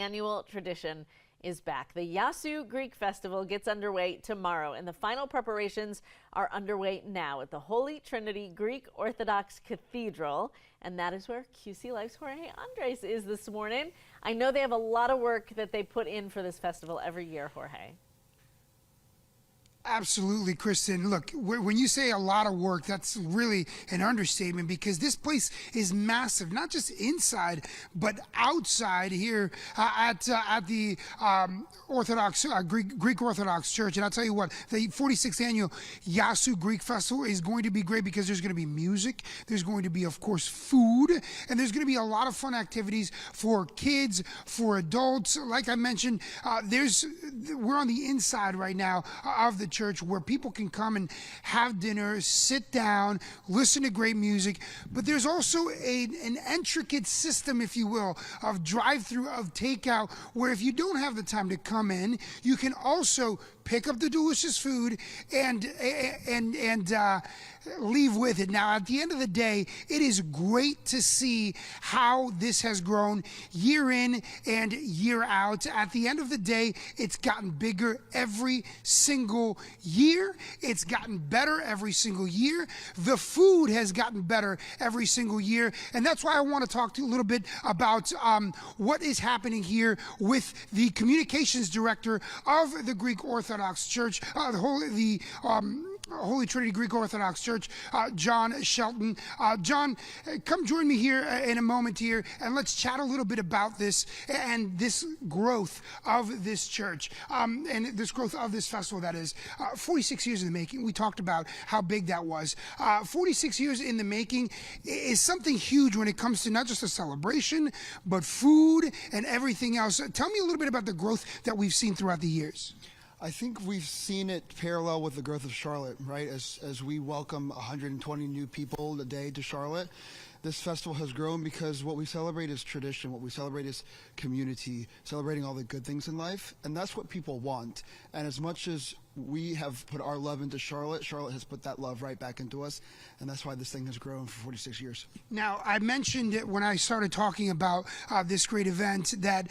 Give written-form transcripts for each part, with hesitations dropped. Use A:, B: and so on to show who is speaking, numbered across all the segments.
A: annual tradition is back. The Yiasou Greek Festival gets underway tomorrow, and the final preparations are underway now at the Holy Trinity Greek Orthodox Cathedral. And that is where QC Life's Jorge Andres is this morning. I know they have a lot of work that they put in for this festival every year, Jorge.
B: Absolutely, Kristen. Look, when you say a lot of work, that's really an understatement, because this place is massive, not just inside, but outside here at the Orthodox Greek Orthodox Church. And I'll tell you what, the 46th annual Yiasou Greek Festival is going to be great because there's going to be music, there's going to be, of course, food, and there's going to be a lot of fun activities for kids, for adults. Like I mentioned, we're on the inside right now of the church, where people can come and have dinner, sit down, listen to great music. But there's also an intricate system, if you will, of drive-through, of takeout, where if you don't have the time to come in, you can also pick up the delicious food and leave with it. Now, at the end of the day, it is great to see how this has grown year in and year out. At the end of the day, it's gotten bigger every single year. It's gotten better every single year. The food has gotten better every single year. And that's why I want to talk to you a little bit about what is happening here with the communications director of the Greek Orthodox Church, the Holy Trinity Greek Orthodox Church, John Shelton. John, come join me here in a moment here, and let's chat a little bit about this and this growth of this church, and this growth of this festival, that is. 46 years in the making. We talked about how big that was. 46 years in the making is something huge when it comes to not just a celebration, but food and everything else. Tell me a little bit about the growth that we've seen throughout the years.
C: I think we've seen it parallel with the growth of Charlotte, right? As we welcome 120 new people a day to Charlotte, this festival has grown because what we celebrate is tradition, what we celebrate is community, celebrating all the good things in life, and that's what people want. And as much as we have put our love into Charlotte, Charlotte has put that love right back into us, and that's why this thing has grown for 46 years.
B: Now, I mentioned it when I started talking about this great event that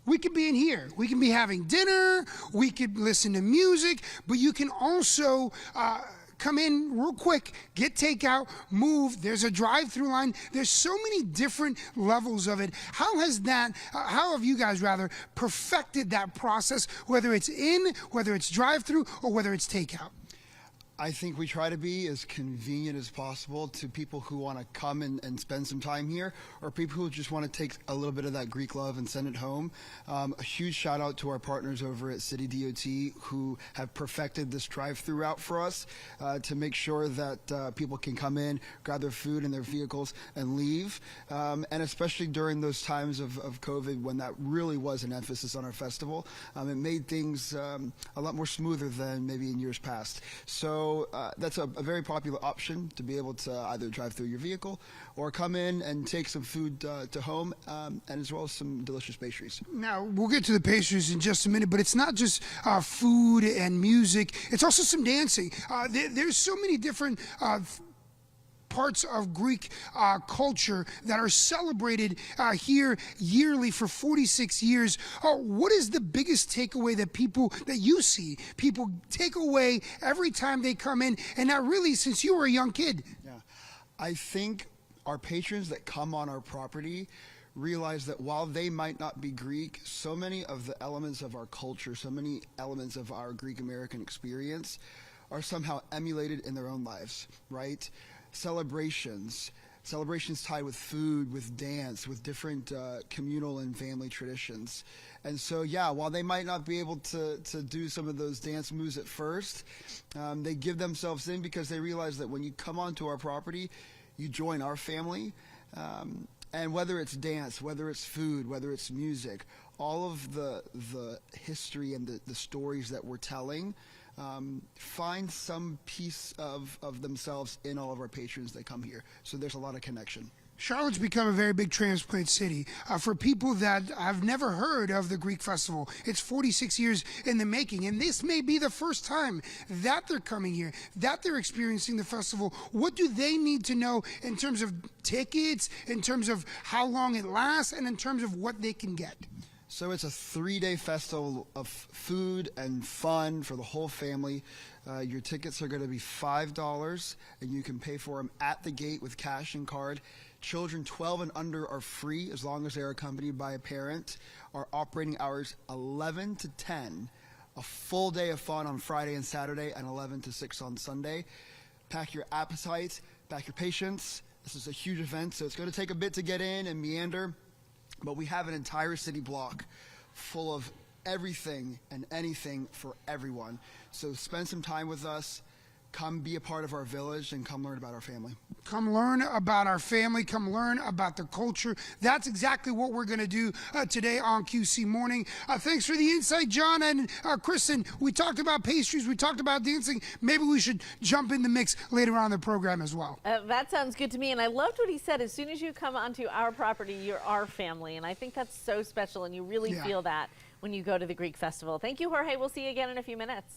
B: we could be in here. We can be having dinner. We could listen to music. But you can also come in real quick, get takeout, move. There's a drive-through line. There's so many different levels of it. How have you guys rather perfected that process, whether it's in, whether it's drive-through, or whether it's takeout?
C: I think we try to be as convenient as possible to people who want to come and spend some time here, or people who just want to take a little bit of that Greek love and send it home. A huge shout out to our partners over at City DOT who have perfected this drive-through route for us to make sure that people can come in, grab their food in their vehicles, and leave. And especially during those times of COVID, when that really was an emphasis on our festival, it made things a lot more smoother than maybe in years past. So that's a very popular option, to be able to either drive through your vehicle or come in and take some food to home, and as well as some delicious pastries.
B: Now, we'll get to the pastries in just a minute, but it's not just food and music. It's also some dancing. There's so many different parts of Greek culture that are celebrated here yearly for 46 years. What is the biggest takeaway that you see people take away every time they come in, and not really since you were a young kid?
C: Yeah, I think our patrons that come on our property realize that while they might not be Greek, so many of the elements of our culture, so many elements of our Greek American experience are somehow emulated in their own lives, right? Celebrations tied with food, with dance, with different communal and family traditions. And so, yeah, while they might not be able to do some of those dance moves at first, they give themselves in because they realize that when you come onto our property, you join our family. And whether it's dance, whether it's food, whether it's music, all of the history and the stories that we're telling, find some piece of themselves in all of our patrons that come here. So there's a lot of connection.
B: Charlotte's become a very big transplant city. For people that have never heard of the Greek Festival, it's 46 years in the making, and this may be the first time that they're coming here, that they're experiencing the festival. What do they need to know in terms of tickets, in terms of how long it lasts, and in terms of what they can get?
C: So it's a 3-day festival of food and fun for the whole family. Your tickets are going to be $5, and you can pay for them at the gate with cash and card. Children 12 and under are free as long as they're accompanied by a parent. Our operating hours 11 to 10. A full day of fun on Friday and Saturday, and 11 to 6 on Sunday. Pack your appetite, pack your patience. This is a huge event, so it's going to take a bit to get in and meander. But we have an entire city block full of everything and anything for everyone. So spend some time with us. Come be a part of our village and come learn about our family.
B: Come learn about our family. Come learn about the culture. That's exactly what we're going to do today on QC Morning. Thanks for the insight, John and Kristen. We talked about pastries. We talked about dancing. Maybe we should jump in the mix later on in the program as well.
A: That sounds good to me. And I loved what he said. As soon as you come onto our property, you're our family. And I think that's so special. And you really feel that when you go to the Greek Festival. Thank you, Jorge. We'll see you again in a few minutes.